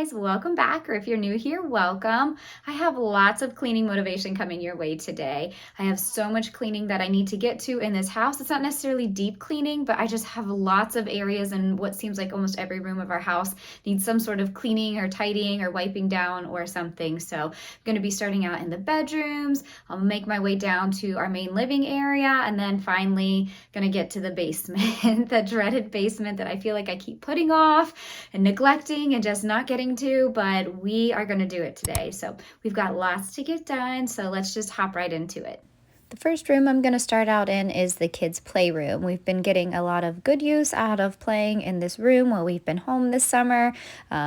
guys, welcome back, or if you're new here, welcome. I have lots of cleaning motivation coming your way today. I have so much cleaning that I need to get to in this house. It's not necessarily deep cleaning, but I just have lots of areas, and what seems like almost every room of our house needs some sort of cleaning or tidying or wiping down or something. So I'm going to be starting out in the bedrooms. I'll make my way down to our main living area, and then finally going to get to the basement, the dreaded basement that I feel like I keep putting off and neglecting and just not getting to, but we are going to do it today. So we've got lots to get done, so let's just hop right into it. The first room I'm going to start out in is the kids' playroom. We've been getting a lot of good use out of playing in this room while we've been home this summer,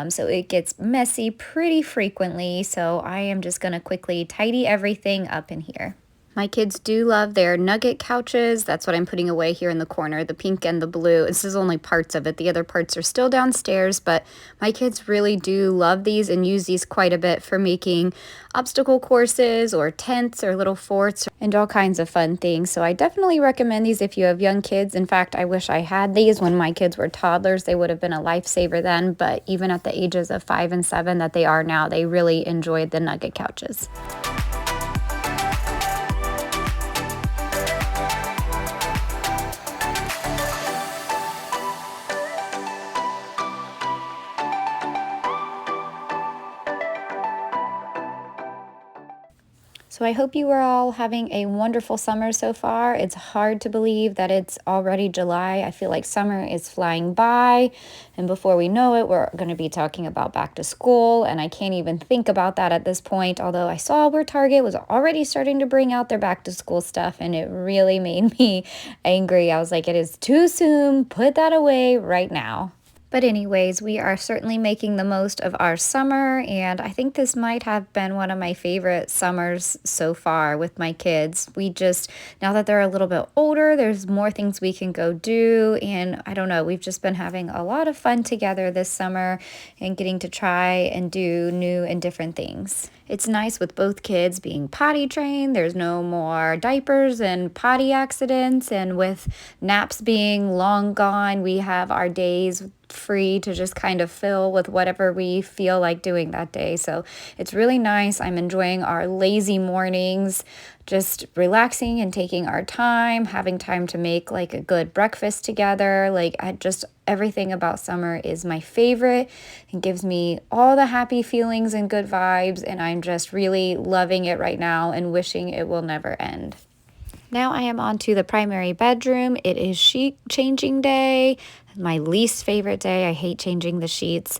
so it gets messy pretty frequently, so I am just going to quickly tidy everything up in here. My kids do love their nugget couches. That's what I'm putting away here in the corner, the pink and the blue. This is only parts of it. The other parts are still downstairs, but my kids really do love these and use these quite a bit for making obstacle courses or tents or little forts and all kinds of fun things. So I definitely recommend these if you have young kids. In fact, I wish I had these when my kids were toddlers. They would have been a lifesaver then, but even at the ages of 5 and 7 that they are now, they really enjoyed the nugget couches. So I hope you are all having a wonderful summer so far. It's hard to believe that it's already July. I feel like summer is flying by, and before we know it, we're going to be talking about back to school, and I can't even think about that at this point, although I saw where Target was already starting to bring out their back to school stuff, and it really made me angry. I was like, it is too soon. Put that away right now. But anyways, we are certainly making the most of our summer, and I think this might have been one of my favorite summers so far with my kids. Now that they're a little bit older, there's more things we can go do, and I don't know, we've just been having a lot of fun together this summer and getting to try and do new and different things. It's nice with both kids being potty trained. There's no more diapers and potty accidents, and with naps being long gone, we have our days free to just kind of fill with whatever we feel like doing that day. So it's really nice. I'm enjoying our lazy mornings, just relaxing and taking our time, having time to make like a good breakfast together. Everything about summer is my favorite and gives me all the happy feelings and good vibes, and I'm just really loving it right now and wishing it will never end. Now I am on to the primary bedroom. It is sheet changing day. My least favorite day. I hate changing the sheets.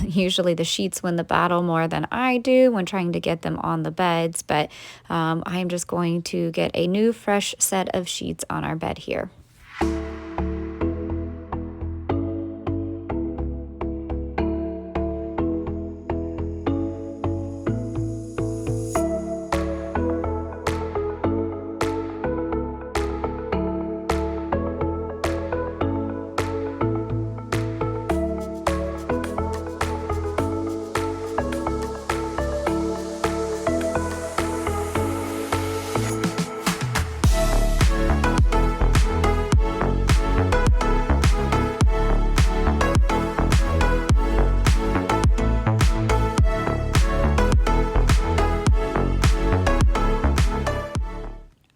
Usually the sheets win the battle more than I do when trying to get them on the beds, but I'm just going to get a new fresh set of sheets on our bed here.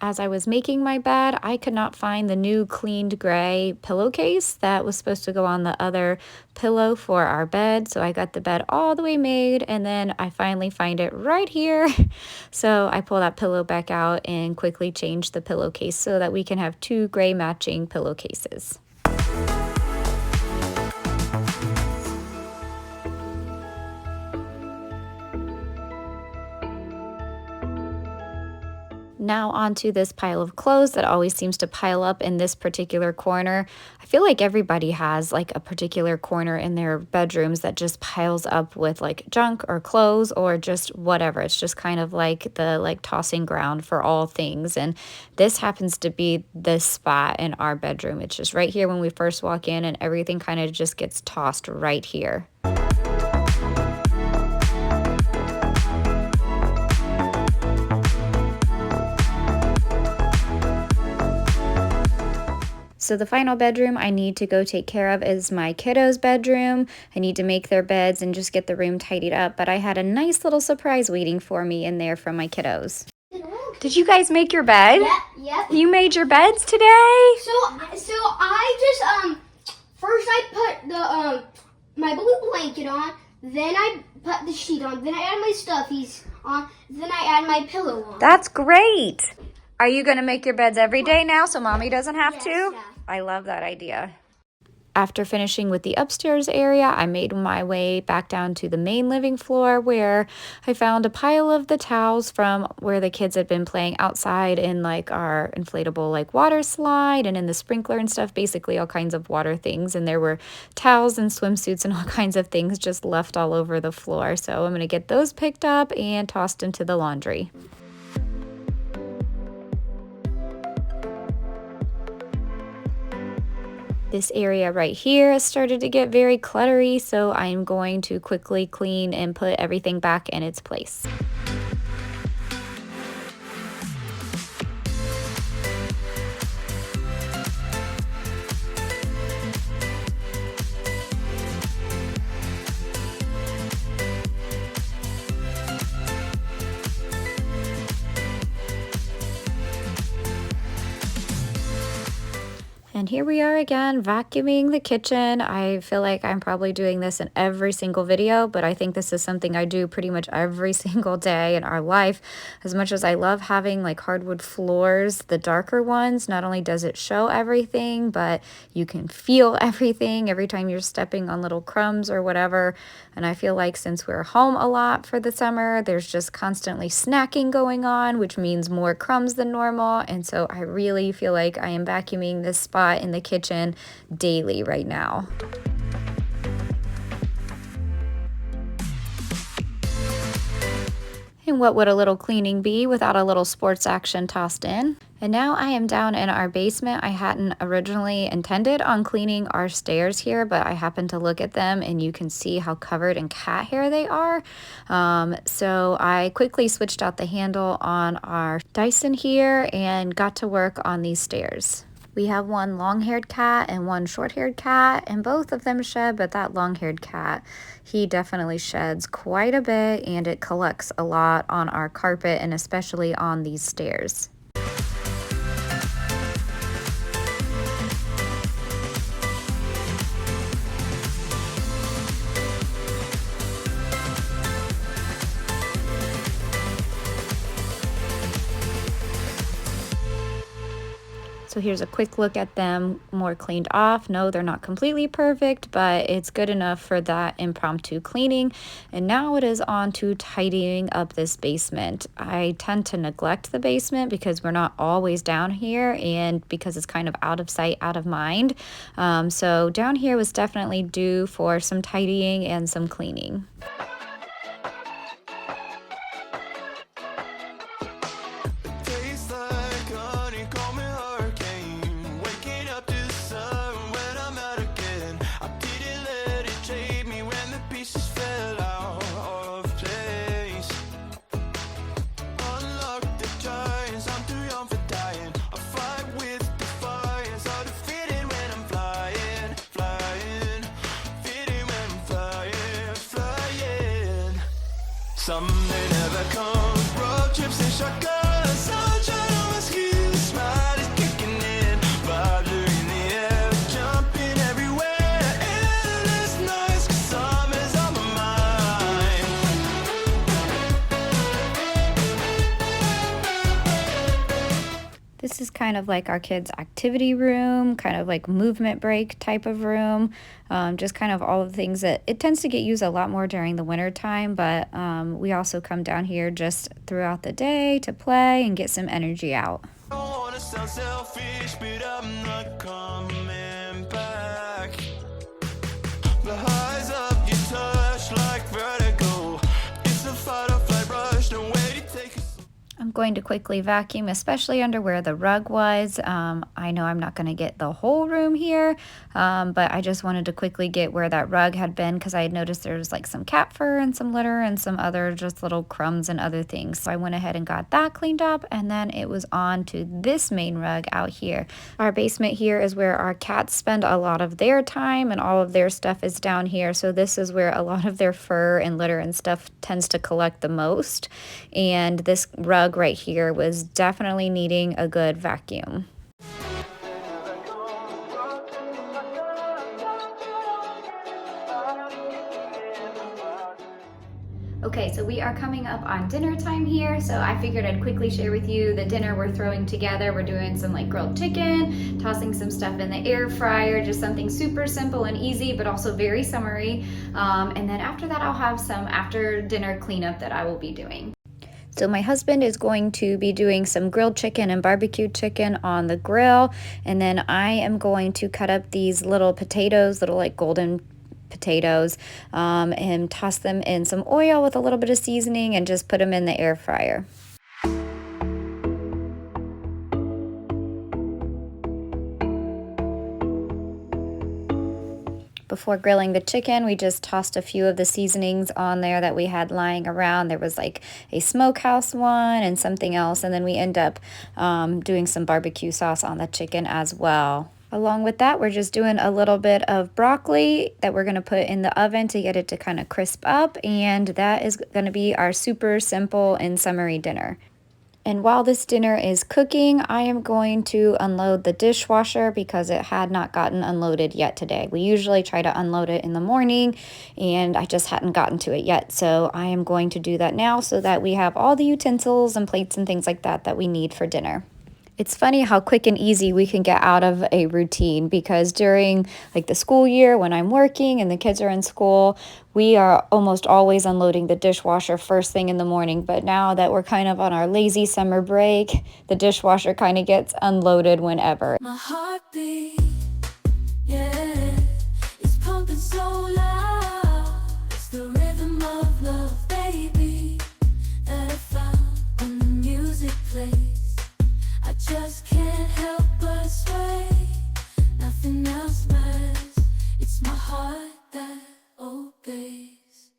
As I was making my bed, I could not find the new cleaned gray pillowcase that was supposed to go on the other pillow for our bed. So I got the bed all the way made, and then I finally find it right here. So I pull that pillow back out and quickly change the pillowcase so that we can have 2 gray matching pillowcases. Now onto this pile of clothes that always seems to pile up in this particular corner. I feel like everybody has like a particular corner in their bedrooms that just piles up with like junk or clothes or just whatever. It's just kind of like the tossing ground for all things. And this happens to be this spot in our bedroom. It's just right here when we first walk in, and everything kind of just gets tossed right here. So the final bedroom I need to go take care of is my kiddos' bedroom. I need to make their beds and just get the room tidied up, but I had a nice little surprise waiting for me in there from my kiddos. Did you guys make your bed? Yep. You made your beds today? So I just first I put the my blue blanket on, then I put the sheet on, then I add my stuffies on, then I add my pillow on. That's great. Are you going to make your beds every day now so mommy doesn't have to? Yeah. I love that idea. After finishing with the upstairs area, I made my way back down to the main living floor where I found a pile of the towels from where the kids had been playing outside in like our inflatable like water slide and in the sprinkler and stuff, basically all kinds of water things. And there were towels and swimsuits and all kinds of things just left all over the floor. So I'm going to get those picked up and tossed into the laundry. This area right here has started to get very cluttery, so I'm going to quickly clean and put everything back in its place. And here we are again, vacuuming the kitchen. I feel like I'm probably doing this in every single video, but I think this is something I do pretty much every single day in our life. As much as I love having like hardwood floors, the darker ones, not only does it show everything, but you can feel everything every time you're stepping on little crumbs or whatever. And I feel like since we're home a lot for the summer, there's just constantly snacking going on, which means more crumbs than normal. And so I really feel like I am vacuuming this spot in the kitchen daily right now. And what would a little cleaning be without a little sports action tossed in? And now I am down in our basement. I hadn't originally intended on cleaning our stairs here, but I happened to look at them and you can see how covered in cat hair they are. So I quickly switched out the handle on our Dyson here and got to work on these stairs. We have one long-haired cat and one short-haired cat, and both of them shed, but that long-haired cat, he definitely sheds quite a bit, and it collects a lot on our carpet and especially on these stairs. So here's a quick look at them more cleaned off. No, they're not completely perfect, but it's good enough for that impromptu cleaning. And now it is on to tidying up this basement. I tend to neglect the basement because we're not always down here and because it's kind of out of sight, out of mind. So down here was definitely due for some tidying and some cleaning. Some may never come, road trips and shotguns, sunshine on my skin, smile is kicking in, vibes are in the air, jumping everywhere, endless nights, 'cause summer's on my mind. This is kind of like our kids' activity room, kind of like movement break type of room. Just kind of all of the things that it tends to get used a lot more during the winter time, but we also come down here just throughout the day to play and get some energy out. I don't wanna sound selfish, but I'm not coming back. The highs of your touch like vertigo. It's a fight or flight rush, no way to take it. I'm going to quickly vacuum, especially under where the rug was. I know I'm not going to get the whole room here, but I just wanted to quickly get where that rug had been because I had noticed there was like some cat fur and some litter and some other just little crumbs and other things. So I went ahead and got that cleaned up, and then it was on to this main rug out here. Our basement here is where our cats spend a lot of their time, and all of their stuff is down here. So this is where a lot of their fur and litter and stuff tends to collect the most. And this rug right here was definitely needing a good vacuum. Okay, so we are coming up on dinner time here, so I figured I'd quickly share with you the dinner we're throwing together. We're doing some like grilled chicken, tossing some stuff in the air fryer, just something super simple and easy, but also very summery. And then after that, I'll have some after dinner cleanup that I will be doing. So my husband is going to be doing some grilled chicken and barbecue chicken on the grill, and then I am going to cut up these little potatoes, little like golden potatoes, and toss them in some oil with a little bit of seasoning and just put them in the air fryer. Before grilling the chicken, we just tossed a few of the seasonings on there that we had lying around. There was like a smokehouse one and something else, and then we end up doing some barbecue sauce on the chicken as well. Along with that, we're just doing a little bit of broccoli that we're going to put in the oven to get it to kind of crisp up, and that is going to be our super simple and summery dinner. And while this dinner is cooking, I am going to unload the dishwasher because it had not gotten unloaded yet today. We usually try to unload it in the morning, and I just hadn't gotten to it yet. So I am going to do that now so that we have all the utensils and plates and things like that that we need for dinner. It's funny how quick and easy we can get out of a routine, because during like the school year when I'm working and the kids are in school, we are almost always unloading the dishwasher first thing in the morning. But now that we're kind of on our lazy summer break, the dishwasher kind of gets unloaded whenever. My heartbeat, yeah, it's pumping so loud. It's the rhythm of love, baby, that I found when the music plays. I just can't help but sway. Nothing else matters. It's my heart that obeys.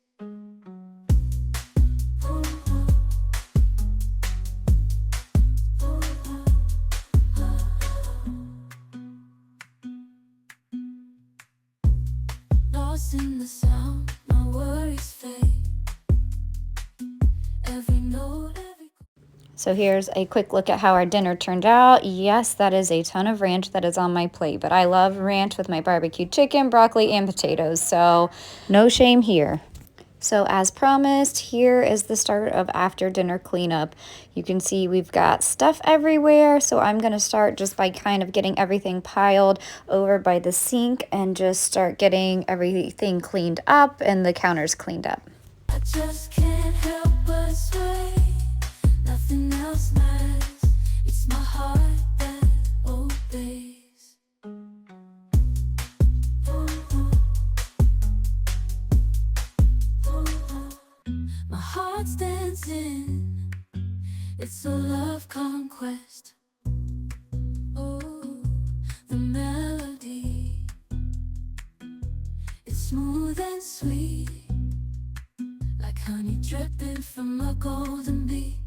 Lost in the sound, my worries fade. Every note, every... So here's a quick look at how our dinner turned out. Yes, that is a ton of ranch that is on my plate, but I love ranch with my barbecue chicken, broccoli, and potatoes, so no shame here. So as promised, here is the start of after dinner cleanup. You can see we've got stuff everywhere, so I'm going to start just by kind of getting everything piled over by the sink and just start getting everything cleaned up and the counters cleaned up. I just can't help but sway. Nothing else matters. It's my heart that obeys. My heart's dancing. It's a love conquest. Oh, the melody. It's smooth and sweet, like honey dripping from a golden bee.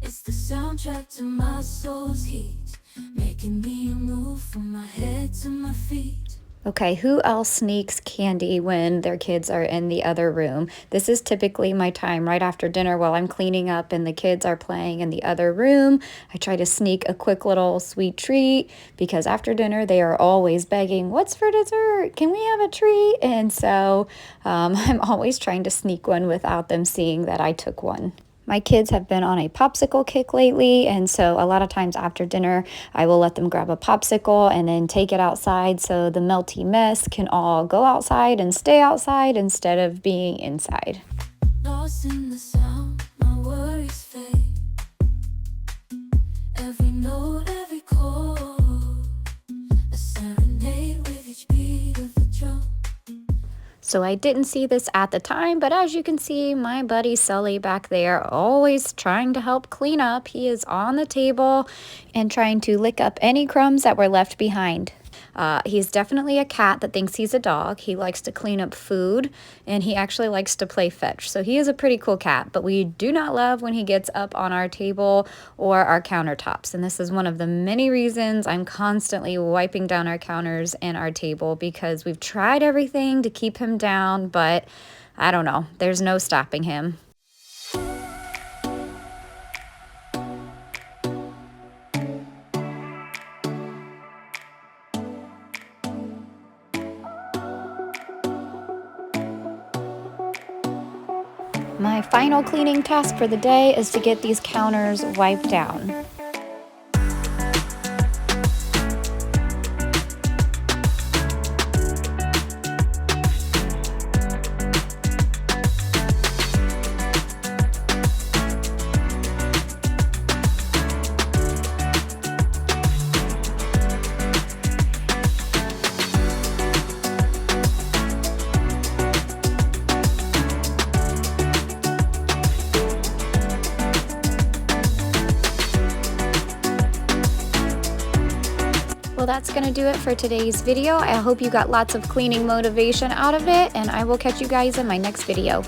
It's the soundtrack to my soul's heat, making me move from my head to my feet. Okay, who else sneaks candy when their kids are in the other room? This is typically my time right after dinner while I'm cleaning up and the kids are playing in the other room. I try to sneak a quick little sweet treat because after dinner they are always begging, "What's for dessert? Can we have a treat?" And so I'm always trying to sneak one without them seeing that I took one. My kids have been on a popsicle kick lately, and so a lot of times after dinner, I will let them grab a popsicle and then take it outside so the melty mess can all go outside and stay outside instead of being inside. Lost in the sound, my worries fade. Every note, every chord, a serenade with each beat of the drum. So I didn't see this at the time, but as you can see, my buddy Sully back there always trying to help clean up. He is on the table and trying to lick up any crumbs that were left behind. He's definitely a cat that thinks he's a dog. He likes to clean up food, and he actually likes to play fetch. So he is a pretty cool cat, but we do not love when he gets up on our table or our countertops. And this is one of the many reasons I'm constantly wiping down our counters and our table, because we've tried everything to keep him down, but I don't know, there's no stopping him. My final cleaning task for the day is to get these counters wiped down. Well, that's going to do it for today's video. I hope you got lots of cleaning motivation out of it, and I will catch you guys in my next video.